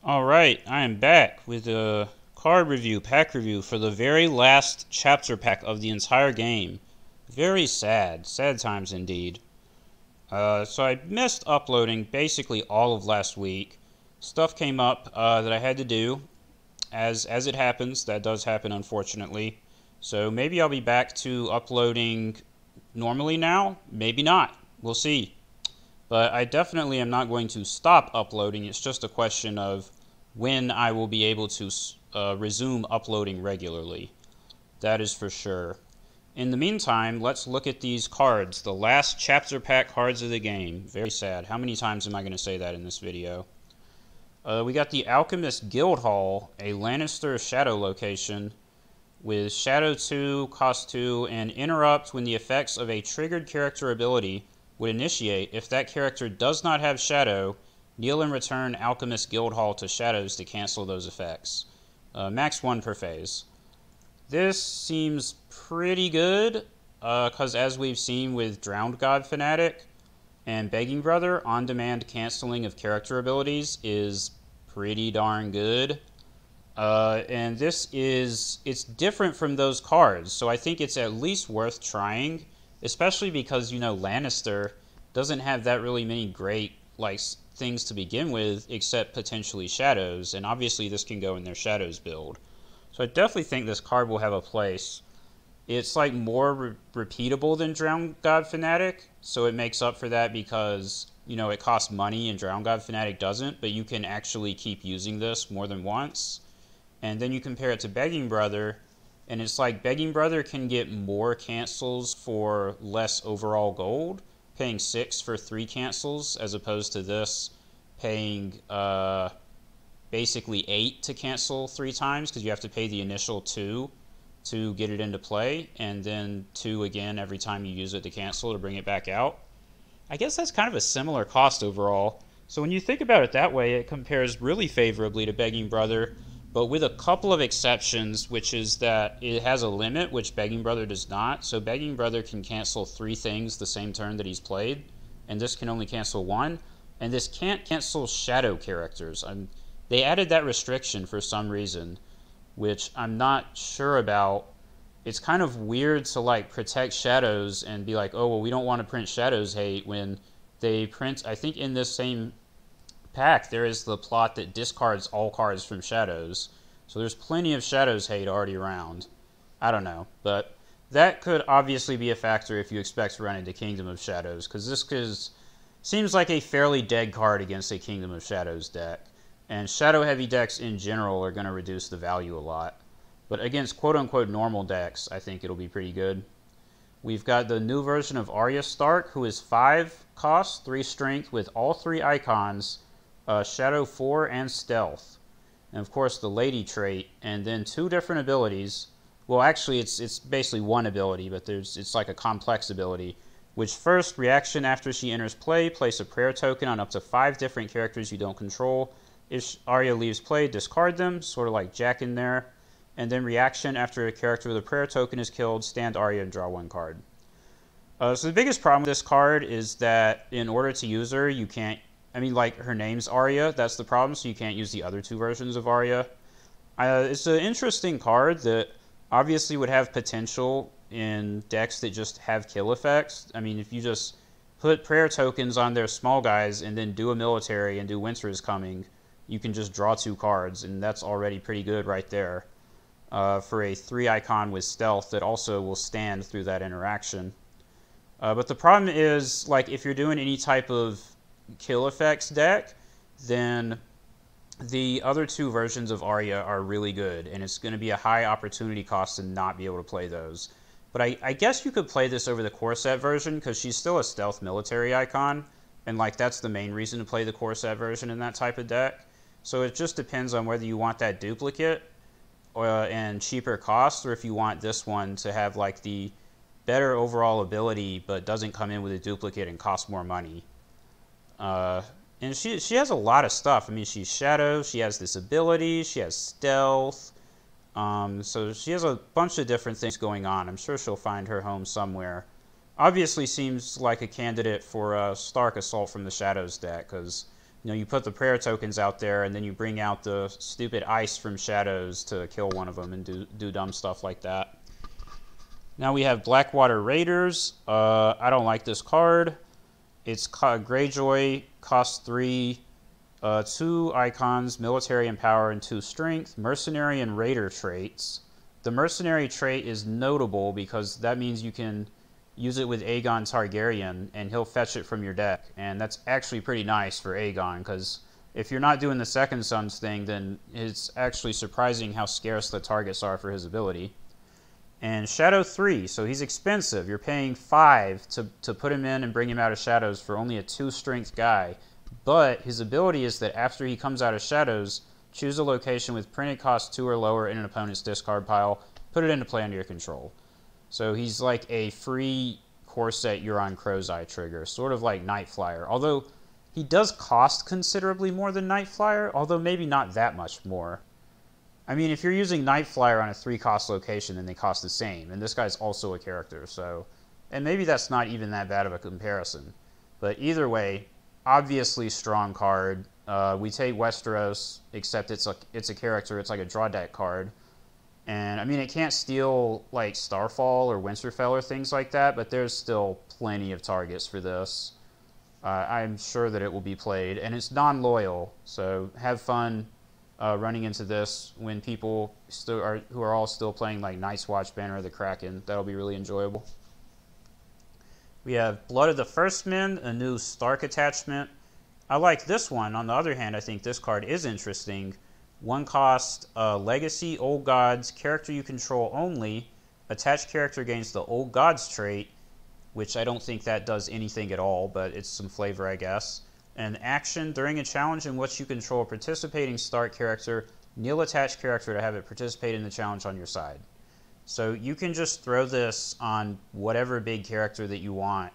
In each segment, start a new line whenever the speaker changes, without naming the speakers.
Alright, I am back with a card review, pack review for the very last chapter pack of the entire game. Very sad. Sad times indeed. So I missed uploading basically all of last week. Stuff came up that I had to do. As it happens, that does happen unfortunately. So maybe I'll be back to uploading normally now. Maybe not. We'll see. But I definitely am not going to stop uploading. It's just a question of when I will be able to resume uploading regularly. That is for sure. In the meantime, let's look at these cards. The last chapter pack cards of the game. Very sad. How many times am I going to say that in this video? We got the Alchemist Guild Hall, a Lannister Shadow location with Shadow 2, cost 2, and interrupt when the effects of a triggered character ability would initiate. If that character does not have Shadow, kneel and return Alchemist Guild Hall to Shadows to cancel those effects. Max 1 per phase. This seems pretty good, because as we've seen with Drowned God Fanatic and Begging Brother, on-demand canceling of character abilities is pretty darn good. And it's different from those cards, so I think it's at least worth trying, especially because, you know, Lannister doesn't have that really many great, things to begin with, except potentially Shadows, and obviously this can go in their Shadows build. So I definitely think this card will have a place. It's more repeatable than Drowned God Fanatic, so it makes up for that because, you know, it costs money and Drowned God Fanatic doesn't, but you can actually keep using this more than once. And then you compare it to Begging Brother, and it's like Begging Brother can get more cancels for less overall gold, paying 6 for 3 cancels, as opposed to this paying basically 8 to cancel 3 times, because you have to pay the initial 2 to get it into play, and then 2 again every time you use it to cancel to bring it back out. I guess that's kind of a similar cost overall. So when you think about it that way, it compares really favorably to Begging Brother, but with a couple of exceptions, which is that it has a limit, which Begging Brother does not. So Begging Brother can cancel 3 things the same turn that he's played, and this can only cancel 1. And this can't cancel shadow characters. They added that restriction for some reason, which I'm not sure about. It's kind of weird to protect shadows and be like, oh, well, we don't want to print shadows hate, when they print, I think in this same pack, there is the plot that discards all cards from Shadows. So there's plenty of Shadows hate already around. I don't know, but that could obviously be a factor if you expect to run into Kingdom of Shadows, because this seems like a fairly dead card against a Kingdom of Shadows deck. And shadow-heavy decks in general are going to reduce the value a lot. But against quote-unquote normal decks, I think it'll be pretty good. We've got the new version of Arya Stark, who is 5 cost, 3 strength, with all 3 icons, Shadow 4, and Stealth. And of course the Lady trait, and then 2 different abilities. Well, actually it's basically 1 ability, but it's like a complex ability. Which first, reaction after she enters play, place a prayer token on up to 5 different characters you don't control. If Arya leaves play, discard them, sort of like Jack in there. And then reaction after a character with a prayer token is killed, stand Arya and draw 1 card. So the biggest problem with this card is that in order to use her, you can't, her name's Arya, that's the problem, so you can't use the other 2 versions of Arya. It's an interesting card that obviously would have potential in decks that just have kill effects. If you just put prayer tokens on their small guys and then do a military and do Winter is Coming, you can just draw 2 cards, and that's already pretty good right there. For a 3 icon with stealth that also will stand through that interaction. But the problem is, if you're doing any type of kill effects deck, then the other 2 versions of Arya are really good, and it's going to be a high opportunity cost to not be able to play those. But I guess you could play this over the core set version, because she's still a stealth military icon, and that's the main reason to play the core set version in that type of deck. So it just depends on whether you want that duplicate and cheaper cost, or if you want this one to have the better overall ability but doesn't come in with a duplicate and cost more money. And she has a lot of stuff. She's Shadow, she has this ability, she has Stealth, so she has a bunch of different things going on. I'm sure she'll find her home somewhere. Obviously seems like a candidate for a Stark Assault from the Shadows deck, because You know, you put the prayer tokens out there, and then you bring out the stupid ice from shadows to kill one of them and do dumb stuff like that. Now we have Blackwater Raiders. I don't like this card. It's Greyjoy, costs 3, 2 icons, military and power, and 2 strength, mercenary and raider traits. The mercenary trait is notable because that means you can use it with Aegon Targaryen, and he'll fetch it from your deck. And that's actually pretty nice for Aegon, because if you're not doing the Second Sons thing, then it's actually surprising how scarce the targets are for his ability. And Shadow 3, so he's expensive. You're paying 5 to put him in and bring him out of Shadows for only a 2 strength guy. But his ability is that after he comes out of Shadows, choose a location with printed cost 2 or lower in an opponent's discard pile, put it into play under your control. So he's like a free Corset Euron Crow's Eye trigger, sort of like Night Flyer. Although he does cost considerably more than Night Flyer, although maybe not that much more. I mean, if you're using Night Flyer on a 3-cost location, then they cost the same. And this guy's also a character, so... And maybe that's not even that bad of a comparison. But either way, obviously strong card. We take Westeros, except it's a character. It's like a draw deck card. And, I mean, it can't steal, like, Starfall or Winterfell or things like that, but there's still plenty of targets for this. I'm sure that it will be played. And it's non-loyal, so have fun running into this when people who are all still playing, like, Night's Watch, Banner of the Kraken. That'll be really enjoyable. We have Blood of the First Men, a new Stark attachment. I like this one. On the other hand, I think this card is interesting. 1 cost, Legacy, Old Gods, character you control only. Attached character gains the Old Gods trait, which I don't think that does anything at all, but it's some flavor, I guess. An action during a challenge in which you control a participating Stark character, kneel attached character to have it participate in the challenge on your side. So you can just throw this on whatever big character that you want,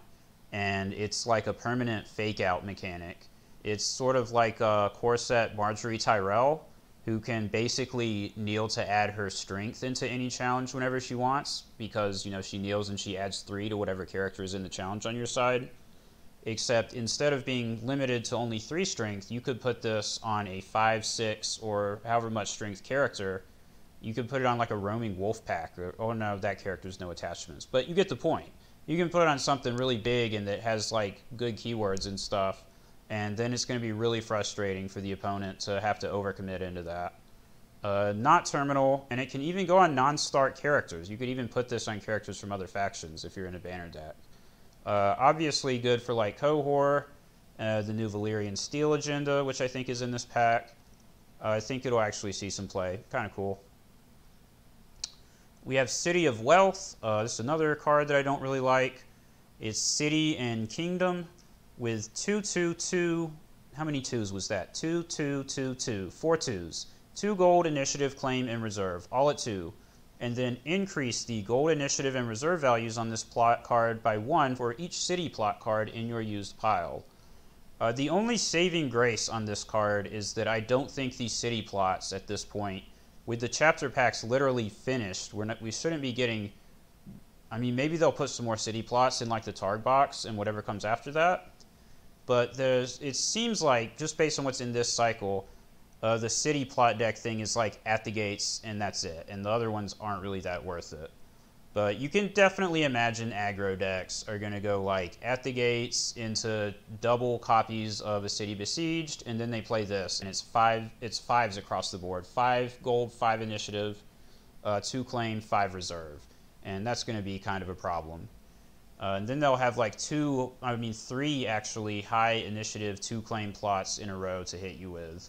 and it's like a permanent fake out mechanic. It's sort of like a Corset Marjorie Tyrell, who can basically kneel to add her strength into any challenge whenever she wants, because, you know, she kneels and she adds 3 to whatever character is in the challenge on your side. Except instead of being limited to only 3 strength, you could put this on a 5, 6, or however much strength character. You could put it on like a roaming wolf pack. Oh no, that character's no attachments. But you get the point. You can put it on something really big and that has like good keywords and stuff. And then it's going to be really frustrating for the opponent to have to overcommit into that. Not terminal, and it can even go on non-Stark characters. You could even put this on characters from other factions if you're in a banner deck. Obviously good for like Cohor, the new Valyrian Steel agenda, which I think is in this pack. I think it'll actually see some play. Kind of cool. We have City of Wealth. This is another card that I don't really like. It's City and Kingdom with 2/2/2. How many 2s was that? 2/2/2/2. 4 2s. 2 gold, initiative, claim, and reserve. All at 2. And then increase the gold, initiative, and reserve values on this plot card by 1 for each city plot card in your used pile. The only saving grace on this card is that I don't think these city plots at this point, with the chapter packs literally finished, we shouldn't be getting... I mean, maybe they'll put some more city plots in like the Targ box and whatever comes after that. But it seems like, just based on what's in this cycle, the city plot deck thing is like at the gates and that's it. And the other ones aren't really that worth it. But you can definitely imagine aggro decks are going to go like at the gates into double copies of a city besieged, and then they play this, and it's 5s across the board. 5 gold, 5 initiative, 2 claim, 5 reserve. And that's going to be kind of a problem. And then they'll have like 3 actually high initiative 2 claim plots in a row to hit you with.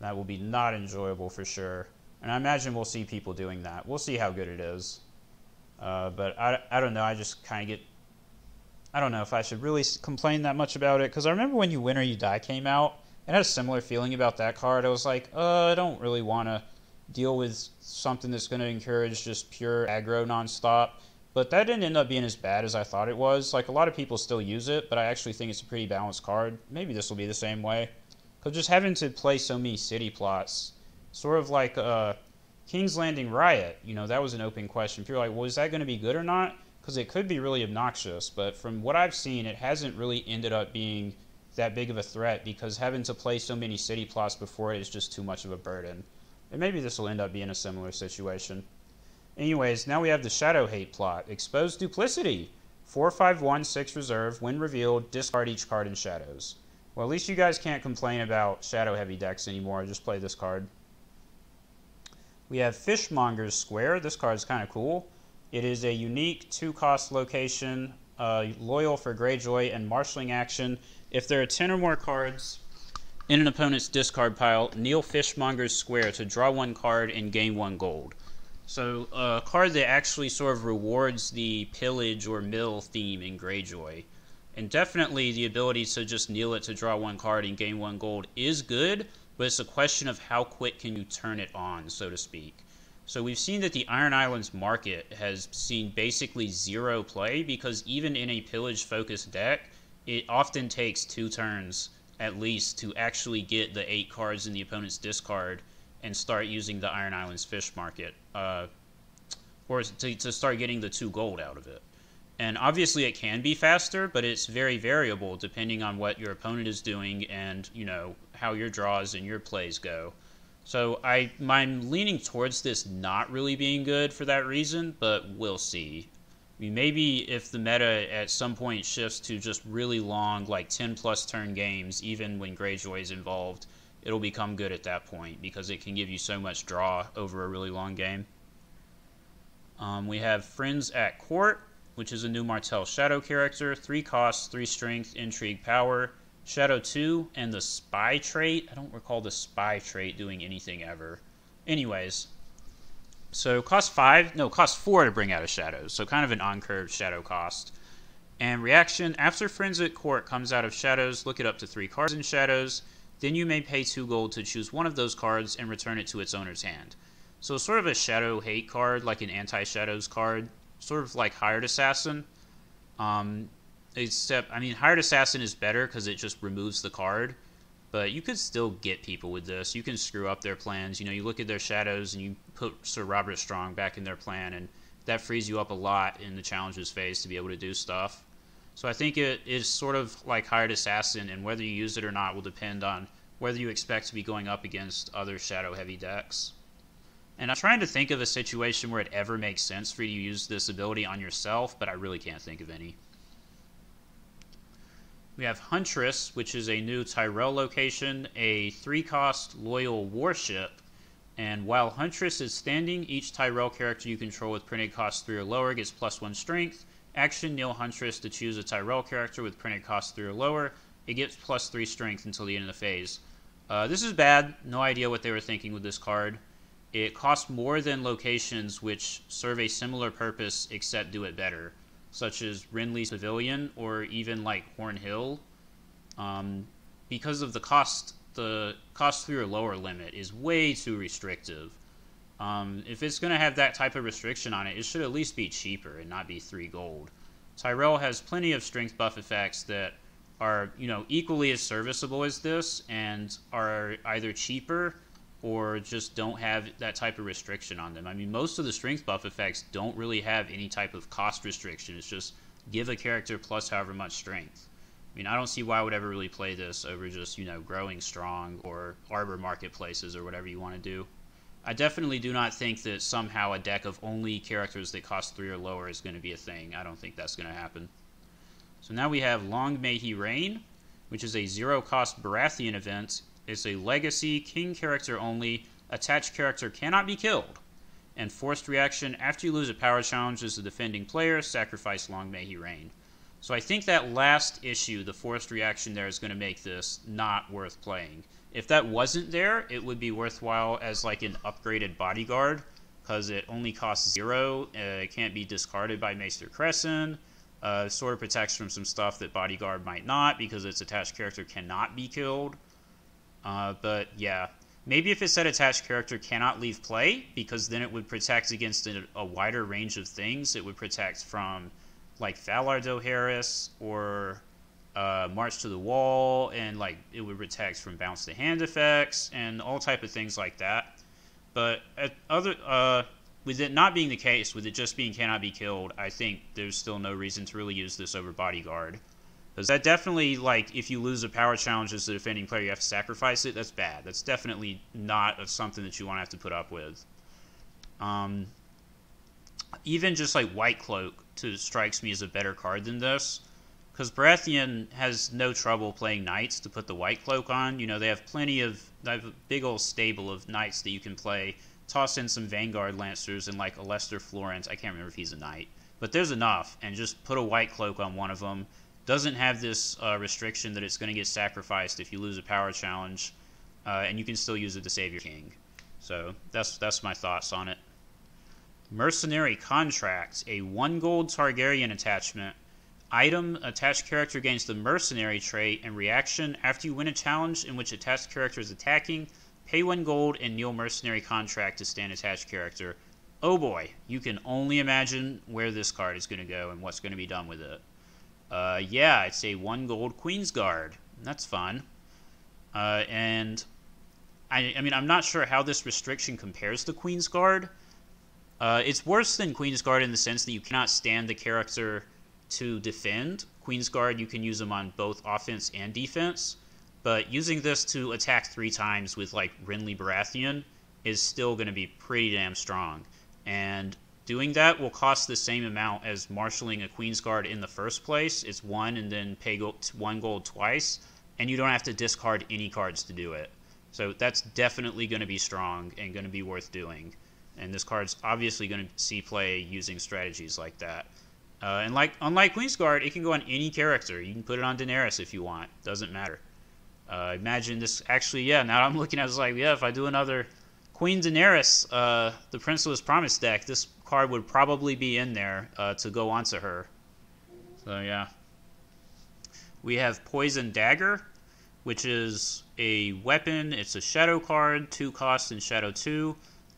That will be not enjoyable for sure. And I imagine we'll see people doing that. We'll see how good it is. But I don't know, I just kind of get... I don't know if I should really complain that much about it, because I remember when You Win or You Die came out, and I had a similar feeling about that card. I was like, I don't really want to deal with something that's going to encourage just pure aggro nonstop. But that didn't end up being as bad as I thought it was. Like, a lot of people still use it, but I actually think it's a pretty balanced card. Maybe this will be the same way. Because just having to play so many city plots, sort of like King's Landing Riot, you know, that was an open question. People are like, well, is that going to be good or not? Because it could be really obnoxious, but from what I've seen, it hasn't really ended up being that big of a threat because having to play so many city plots before it is just too much of a burden. And maybe this will end up being a similar situation. Anyways, now we have the Shadow Hate plot. Expose Duplicity. 4/5/1, 6 reserve. When revealed, discard each card in Shadows. Well, at least you guys can't complain about Shadow Heavy decks anymore. Just play this card. We have Fishmonger's Square. This card is kind of cool. It is a unique 2-cost location, loyal for Greyjoy and marshalling action. If there are 10 or more cards in an opponent's discard pile, kneel Fishmonger's Square to draw 1 card and gain 1 gold. So a card that actually sort of rewards the pillage or mill theme in Greyjoy. And definitely the ability to just kneel it to draw 1 card and gain 1 gold is good, but it's a question of how quick can you turn it on, so to speak. So we've seen that the Iron Islands market has seen basically 0 play because even in a pillage-focused deck, it often takes 2 turns at least to actually get the 8 cards in the opponent's discard and start using the Iron Islands fish market, or to start getting the 2 gold out of it. And obviously it can be faster, but it's very variable depending on what your opponent is doing and, you know, how your draws and your plays go. So I'm leaning towards this not really being good for that reason, but we'll see. I mean, maybe if the meta at some point shifts to just really long, like 10+ turn games, even when Greyjoy is involved, it'll become good at that point because it can give you so much draw over a really long game. We have Friends at Court, which is a new Martell Shadow character. 3 costs, 3 strength, intrigue, power. Shadow 2, and the Spy trait. I don't recall the Spy trait doing anything ever. Anyways, so cost 4 to bring out a Shadow. So kind of an on-curve Shadow cost. And reaction, after Friends at Court comes out of Shadows, look it up to 3 cards in Shadows. Then you may pay 2 gold to choose one of those cards and return it to its owner's hand. So sort of a Shadow Hate card, like an anti-Shadows card. Sort of like Hired Assassin. Except, I mean, Hired Assassin is better because it just removes the card. But you could still get people with this. You can screw up their plans. You know, you look at their Shadows and you put Sir Robert Strong back in their plan. And that frees you up a lot in the challenges phase to be able to do stuff. So I think it is sort of like Hired Assassin. And whether you use it or not will depend on whether you expect to be going up against other Shadow-heavy decks. And I'm trying to think of a situation where it ever makes sense for you to use this ability on yourself, but I really can't think of any. We have Huntress, which is a new Tyrell location, a 3-cost loyal warship. And while Huntress is standing, each Tyrell character you control with printed cost 3 or lower gets +1 strength. Action, kneel Huntress to choose a Tyrell character with printed cost 3 or lower. It gets +3 strength until the end of the phase. This is bad. No idea what they were thinking with this card. It costs more than locations which serve a similar purpose except do it better, such as Renly's Pavilion or even like Horn Hill. Because of the cost 3 or lower limit is way too restrictive. If it's going to have that type of restriction on it, it should at least be cheaper and not be 3 gold. Tyrell has plenty of strength buff effects that are, you know, equally as serviceable as this and are either cheaper or just don't have that type of restriction on them. I mean, most of the strength buff effects don't really have any type of cost restriction. It's just give a character plus however much strength. I mean, I don't see why I would ever really play this over just, you know, growing strong or arbor marketplaces or whatever you want to do. I definitely do not think that somehow a deck of only characters that cost 3 or lower is going to be a thing. I don't think that's going to happen. So now we have Long May He Reign, which is a 0-cost Baratheon event. It's a legacy, king character only. Attached character cannot be killed. And forced reaction, after you lose a power challenge as the defending player, sacrifice Long May He Reign. So I think that last issue, the forced reaction there, is going to make this not worth playing. If that wasn't there, it would be worthwhile as like an upgraded bodyguard, because it only costs 0. It can't be discarded by Maester Crescent. Sort of protects from some stuff that bodyguard might not, because its attached character cannot be killed. But yeah, maybe if it said attached character cannot leave play, because then it would protect against a wider range of things. It would protect from like Valar Dohaeris or March to the Wall, and like it would protect from bounce to hand effects and all type of things like that. But with it not being the case, with it just being cannot be killed, I think there's still no reason to really use this over bodyguard. Because that definitely, like, if you lose a power challenge as the defending player, you have to sacrifice it. That's bad. That's definitely not something that you want to have to put up with. Even just, like, White Cloak strikes me as a better card than this. Because Baratheon has no trouble playing knights to put the White Cloak on. You know, they have a big old stable of knights that you can play. Toss in some Vanguard Lancers and, like, a Lester Florence. I can't remember if he's a knight. But there's enough. And just put a White Cloak on one of them. Doesn't have this restriction that it's going to get sacrificed if you lose a power challenge, and you can still use it to save your king. So that's my thoughts on it. Mercenary Contract, a 1 gold Targaryen attachment. Item, attached character gains the Mercenary trait and reaction after you win a challenge in which attached character is attacking. Pay 1 gold and kneel Mercenary Contract to stand attached character. Oh boy, you can only imagine where this card is going to go and what's going to be done with it. Yeah, it's a 1 gold Queensguard. That's fun. And I mean, I'm not sure how this restriction compares to Queensguard. It's worse than Queensguard in the sense that you cannot stand the character to defend. Queensguard, you can use them on both offense and defense. But using this to attack 3 times with, like, Renly Baratheon is still going to be pretty damn strong. And doing that will cost the same amount as marshalling a Queensguard in the first place. It's 1 and then pay 1 gold twice, and you don't have to discard any cards to do it. So that's definitely going to be strong and going to be worth doing. And this card's obviously going to see play using strategies like that. And unlike Queensguard, it can go on any character. You can put it on Daenerys if you want. Doesn't matter. Imagine this actually, yeah, now I'm looking at it, it's like, yeah, if I do another Queen Daenerys, the Princeless Promise deck, this card would probably be in there to go onto her. So yeah. We have Poison Dagger, which is a weapon. It's a shadow card, 2 cost and shadow 2.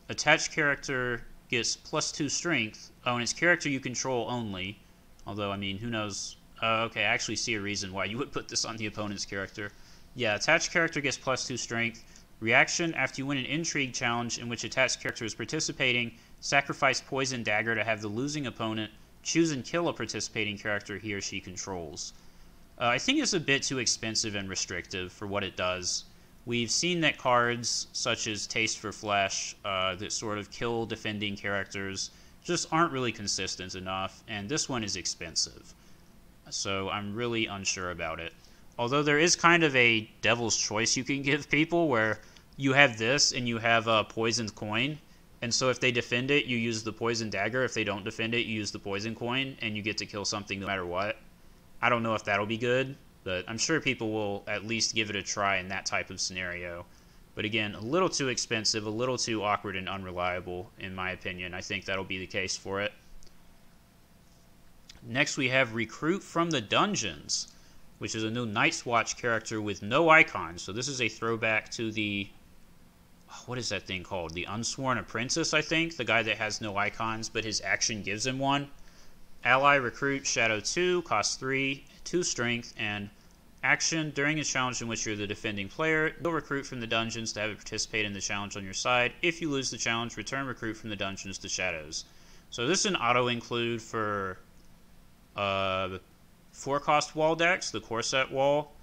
Attached character gets +2 strength. Oh, and it's character you control only. Although, I mean, who knows? Okay, I actually see a reason why you would put this on the opponent's character. Yeah, attached character gets +2 strength. Reaction, after you win an intrigue challenge in which attached character is participating, sacrifice Poison Dagger to have the losing opponent choose and kill a participating character he or she controls. I think it's a bit too expensive and restrictive for what it does. We've seen that cards such as Taste for Flesh that sort of kill defending characters just aren't really consistent enough, and this one is expensive. So I'm really unsure about it. Although there is kind of a devil's choice you can give people where you have this and you have a poisoned coin. And so if they defend it, you use the poison dagger. If they don't defend it, you use the poison coin and you get to kill something no matter what. I don't know if that'll be good, but I'm sure people will at least give it a try in that type of scenario. But again, a little too expensive, a little too awkward and unreliable, in my opinion. I think that'll be the case for it. Next we have Recruit from the Dungeons, which is a new Night's Watch character with no icons. So this is a throwback to the, what is that thing called? The Unsworn Apprentice, I think. The guy that has no icons, but his action gives him one. Ally Recruit, Shadow 2, cost 3, 2 strength, and action. During a challenge in which you're the defending player, you'll recruit from the dungeons to have it participate in the challenge on your side. If you lose the challenge, return Recruit from the dungeons to Shadows. So this is an auto-include for 4-cost wall decks, the Corset Wall.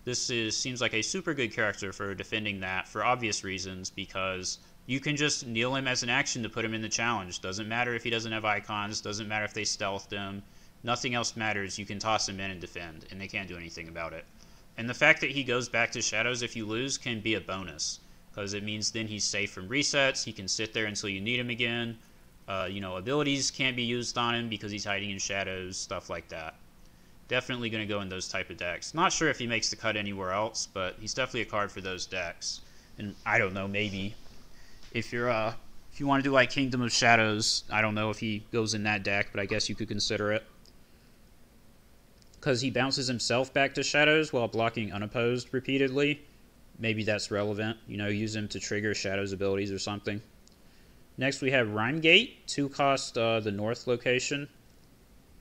This seems like a super good character for defending that for obvious reasons, because you can just kneel him as an action to put him in the challenge. Doesn't matter if he doesn't have icons, doesn't matter if they stealthed him, nothing else matters. You can toss him in and defend, and they can't do anything about it. And the fact that he goes back to Shadows if you lose can be a bonus, because it means then he's safe from resets, he can sit there until you need him again. Abilities can't be used on him because he's hiding in Shadows, stuff like that. Definitely going to go in those type of decks. Not sure if he makes the cut anywhere else, but he's definitely a card for those decks. And I don't know, maybe if you want to do like Kingdom of Shadows, I don't know if he goes in that deck, but I guess you could consider it. Because he bounces himself back to Shadows while blocking unopposed repeatedly. Maybe that's relevant. Use him to trigger Shadows abilities or something. Next we have Rhymegate, 2-cost the north location.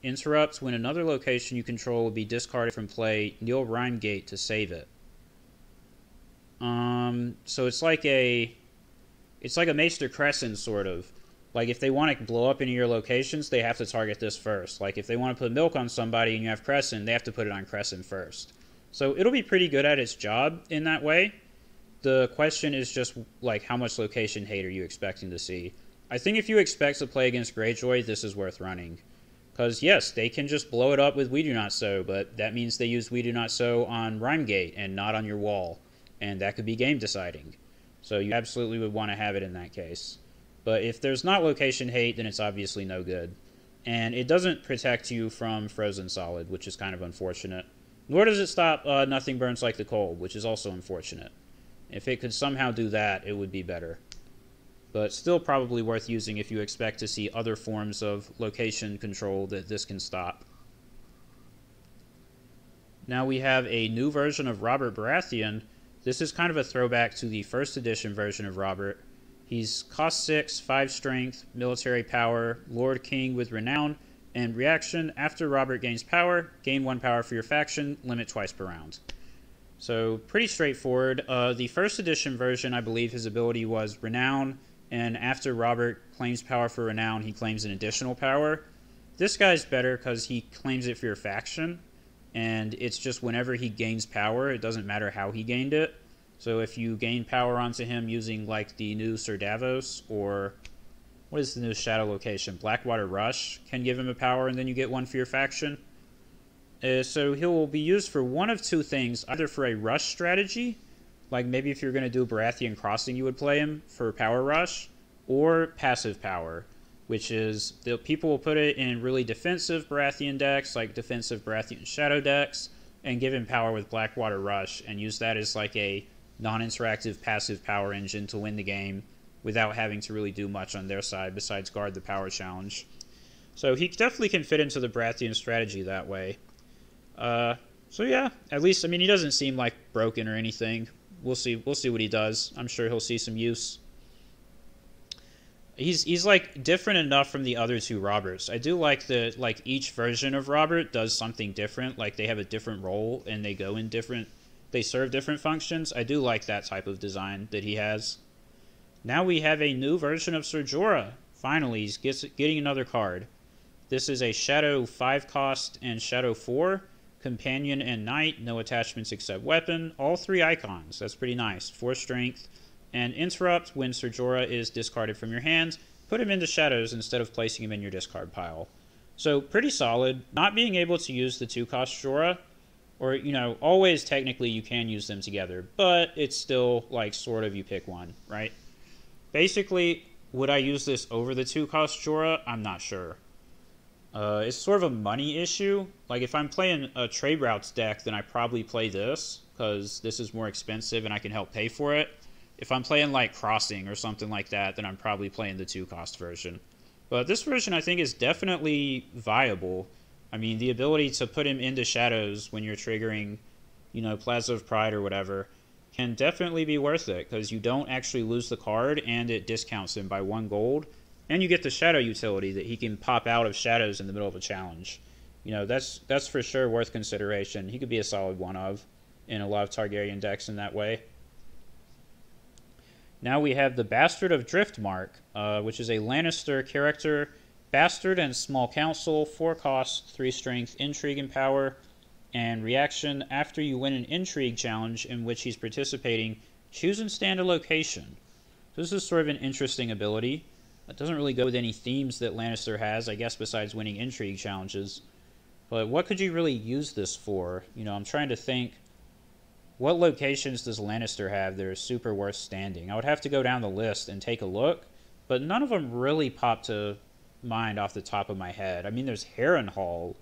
Interrupts when another location you control will be discarded from play. Kneel Rhymegate to save it. So it's like a Maester Crescent sort of. Like, if they want to blow up any of your locations, they have to target this first. Like, if they want to put milk on somebody and you have Crescent, they have to put it on Crescent first. So it'll be pretty good at its job in that way. The question is just, like, how much location hate are you expecting to see? I think if you expect to play against Greyjoy, this is worth running. Because, yes, they can just blow it up with We Do Not Sow, but that means they use We Do Not Sow on Rhymegate and not on your wall. And that could be game deciding. So you absolutely would want to have it in that case. But if there's not location hate, then it's obviously no good. And it doesn't protect you from Frozen Solid, which is kind of unfortunate. Nor does it stop Nothing Burns Like the Cold, which is also unfortunate. If it could somehow do that, it would be better. But still probably worth using if you expect to see other forms of location control that this can stop. Now we have a new version of Robert Baratheon. This is kind of a throwback to the first edition version of Robert. He's cost 6, 5 strength, military power, Lord King with renown, and reaction, after Robert gains power, gain 1 power for your faction, limit twice per round. So pretty straightforward. The first edition version, I believe his ability was renown, and after Robert claims power for renown, he claims an additional power. This guy's better because he claims it for your faction, and it's just whenever he gains power, it doesn't matter how he gained it. So if you gain power onto him using, like, the new Sir Davos, or what is the new shadow location? Blackwater Rush can give him a power, and then you get 1 for your faction. So he'll be used for one of 2 things, either for a rush strategy, like maybe if you're going to do Baratheon Crossing, you would play him for power rush, or passive power, which is the people will put it in really defensive Baratheon decks, like defensive Baratheon Shadow decks, and give him power with Blackwater Rush, and use that as like a non-interactive passive power engine to win the game without having to really do much on their side besides guard the power challenge. So he definitely can fit into the Baratheon strategy that way. So yeah, at least, I mean, he doesn't seem like broken or anything. We'll see what he does. I'm sure he'll see some use. He's like different enough from the other 2 Roberts. I do like that, like, each version of Robert does something different. Like, they have a different role and they go in different, they serve different functions. I do like that type of design that he has. Now we have a new version of Ser Jorah. Finally, he's getting another card. This is a Shadow 5 cost and Shadow 4. Companion and Knight, no attachments except weapon. All 3 icons. That's pretty nice. 4 strength. And interrupt when Ser Jorah is discarded from your hand. Put him into shadows instead of placing him in your discard pile. So pretty solid. Not being able to use the 2-cost Jorah, or, you know, always technically you can use them together, but it's still like sort of you pick one, right? Basically, would I use this over the 2-cost Jorah? I'm not sure. It's sort of a money issue. Like, if I'm playing a trade routes deck, then I probably play this, because this is more expensive and I can help pay for it. If I'm playing, like, Crossing or something like that, then I'm probably playing the 2-cost version. But this version, I think, is definitely viable. I mean, the ability to put him into shadows when you're triggering, you know, Plaza of Pride or whatever, can definitely be worth it, because you don't actually lose the card, and it discounts him by 1 gold. And you get the shadow utility that he can pop out of shadows in the middle of a challenge. You know, that's for sure worth consideration. He could be a solid one of in a lot of Targaryen decks in that way. Now we have the Bastard of Driftmark, which is a Lannister character. Bastard and Small Council, 4 costs, 3 strength, intrigue and power. And reaction, after you win an intrigue challenge in which he's participating, choose and stand a location. So this is sort of an interesting ability. It doesn't really go with any themes that Lannister has, I guess, besides winning intrigue challenges. But what could you really use this for? You know, I'm trying to think, what locations does Lannister have that are super worth standing? I would have to go down the list and take a look, but none of them really pop to mind off the top of my head. I mean, there's Harrenhal,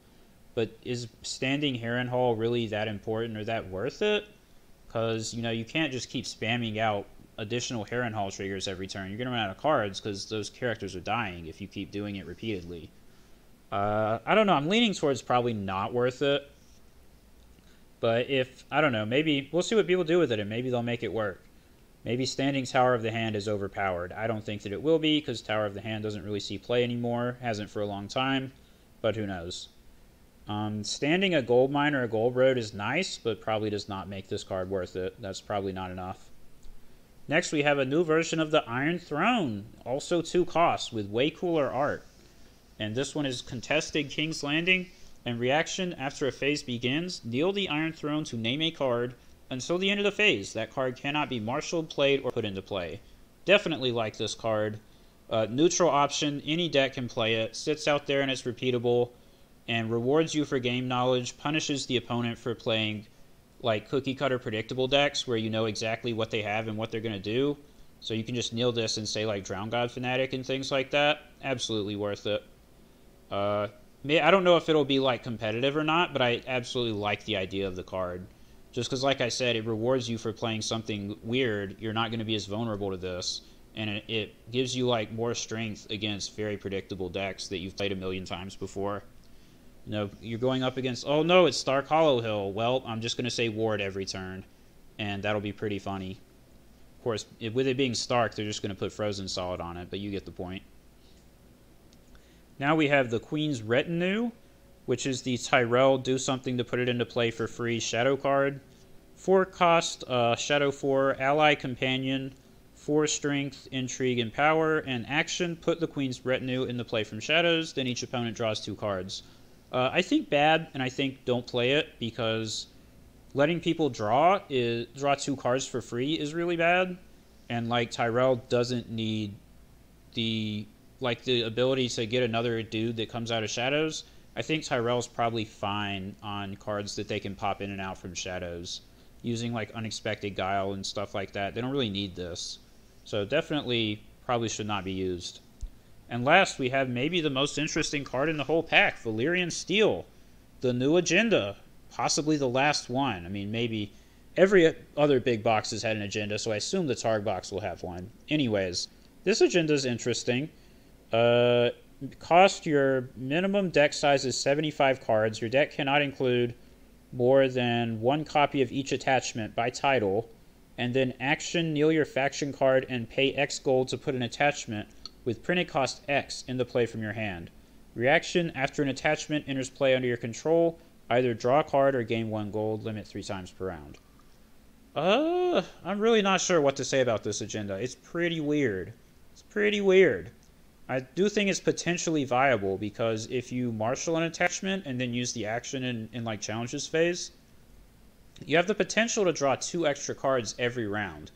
but is standing Harrenhal really that important or that worth it? Because, you know, you can't just keep spamming out additional Harrenhal triggers every turn. You're going to run out of cards because those characters are dying if you keep doing it repeatedly. I don't know. I'm leaning towards probably not worth it. But if, I don't know, maybe we'll see what people do with it and maybe they'll make it work. Maybe standing Tower of the Hand is overpowered. I don't think that it will be because Tower of the Hand doesn't really see play anymore. Hasn't for a long time, but who knows. Standing a Gold Mine or a Gold Road is nice, but probably does not make this card worth it. That's probably not enough. Next, we have a new version of the Iron Throne, also 2 costs, with way cooler art. And this one is Contested King's Landing, and reaction after a phase begins, kneel the Iron Throne to name a card. Until the end of the phase, that card cannot be marshaled, played, or put into play. Definitely like this card. Neutral option, any deck can play it, sits out there and it's repeatable, and rewards you for game knowledge, punishes the opponent for playing like cookie cutter predictable decks where you know exactly what they have and what they're going to do. So you can just kneel this and say like Drown God Fanatic and things like that. Absolutely worth it. I don't know if it'll be like competitive or not, but I absolutely like the idea of the card. Just because, like I said, it rewards you for playing something weird. You're not going to be as vulnerable to this. And it gives you like more strength against very predictable decks that you've played a million times before. You know, you're going up against, oh no, it's Stark Hollow Hill. Well, I'm just going to say Ward every turn, and that'll be pretty funny. Of course, with it being Stark, they're just going to put Frozen Solid on it, but you get the point. Now we have the Queen's Retinue, which is the Tyrell do something to put it into play for free shadow card. 4 cost, Shadow 4, Ally Companion, 4 strength, intrigue, and power, and action, put the Queen's Retinue into play from shadows, then each opponent draws 2 cards. I think bad, and I think don't play it, because letting people draw 2 cards for free is really bad, and like Tyrell doesn't need the ability to get another dude that comes out of shadows. I think Tyrell's probably fine on cards that they can pop in and out from shadows, using like Unexpected Guile and stuff like that. They don't really need this. So definitely probably should not be used. And last, we have maybe the most interesting card in the whole pack, Valyrian Steel, the new agenda, possibly the last one. I mean, maybe every other big box has had an agenda, so I assume the Targ box will have one. Anyways, this agenda is interesting. Cost, your minimum deck size is 75 cards. Your deck cannot include more than 1 copy of each attachment by title. And then action, kneel your faction card and pay X gold to put an attachment with printed cost X into play from your hand. Reaction, after an attachment enters play under your control, either draw a card or gain 1 gold, limit 3 times per round. I'm really not sure what to say about this agenda. It's pretty weird. It's pretty weird. I do think it's potentially viable, because if you marshal an attachment and then use the action in like challenges phase, you have the potential to draw 2 extra cards every round,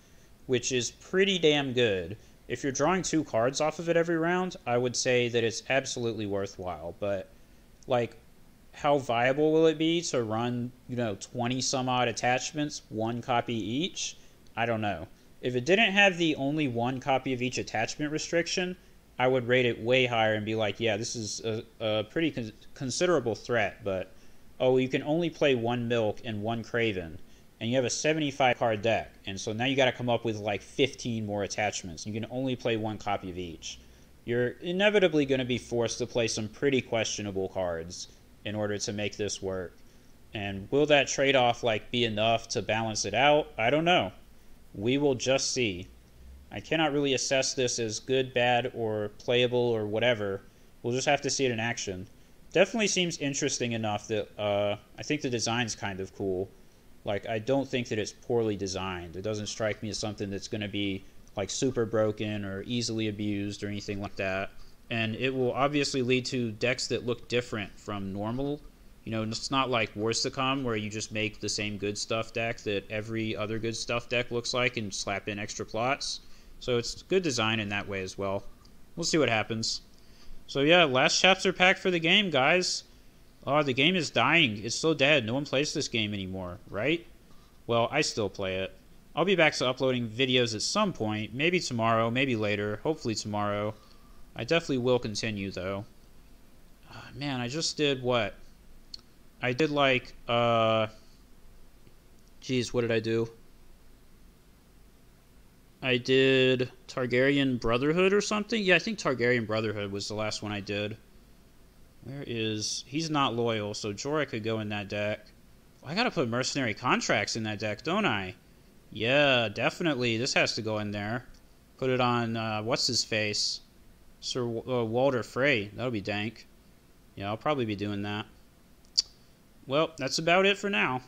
which is pretty damn good. If you're drawing 2 cards off of it every round, I would say that it's absolutely worthwhile. But like, how viable will it be to run, 20 some odd attachments, 1 copy each? I don't know. If it didn't have the only 1 copy of each attachment restriction, I would rate it way higher and be like, yeah, this is a pretty considerable threat. But, oh, you can only play 1 Milk and 1 Craven, and you have a 75 card deck, and so now you got to come up with like 15 more attachments. You can only play 1 copy of each. You're inevitably going to be forced to play some pretty questionable cards in order to make this work. And will that trade-off like be enough to balance it out? I don't know. We will just see. I cannot really assess this as good, bad, or playable, or whatever. We'll just have to see it in action. Definitely seems interesting enough that I think the design's kind of cool. Like, I don't think that it's poorly designed. It doesn't strike me as something that's going to be like super broken or easily abused or anything like that. And it will obviously lead to decks that look different from normal. It's not like Wars to Come, where you just make the same good stuff deck that every other good stuff deck looks like and slap in extra plots. So it's good design in that way as well. We'll see what happens. So yeah, last chapter pack for the game, guys. Oh, the game is dying. It's so dead. No one plays this game anymore, right? Well, I still play it. I'll be back to uploading videos at some point. Maybe tomorrow, maybe later. Hopefully tomorrow. I definitely will continue, though. Man, I just did what? I did like, geez, what did I do? I did Targaryen Brotherhood or something? Yeah, I think Targaryen Brotherhood was the last one I did. Where is... He's not loyal, so Jorah could go in that deck. I gotta put Mercenary Contracts in that deck, don't I? Yeah, definitely. This has to go in there. Put it on, what's-his-face? Sir Walder Frey. That'll be dank. Yeah, I'll probably be doing that. Well, that's about it for now.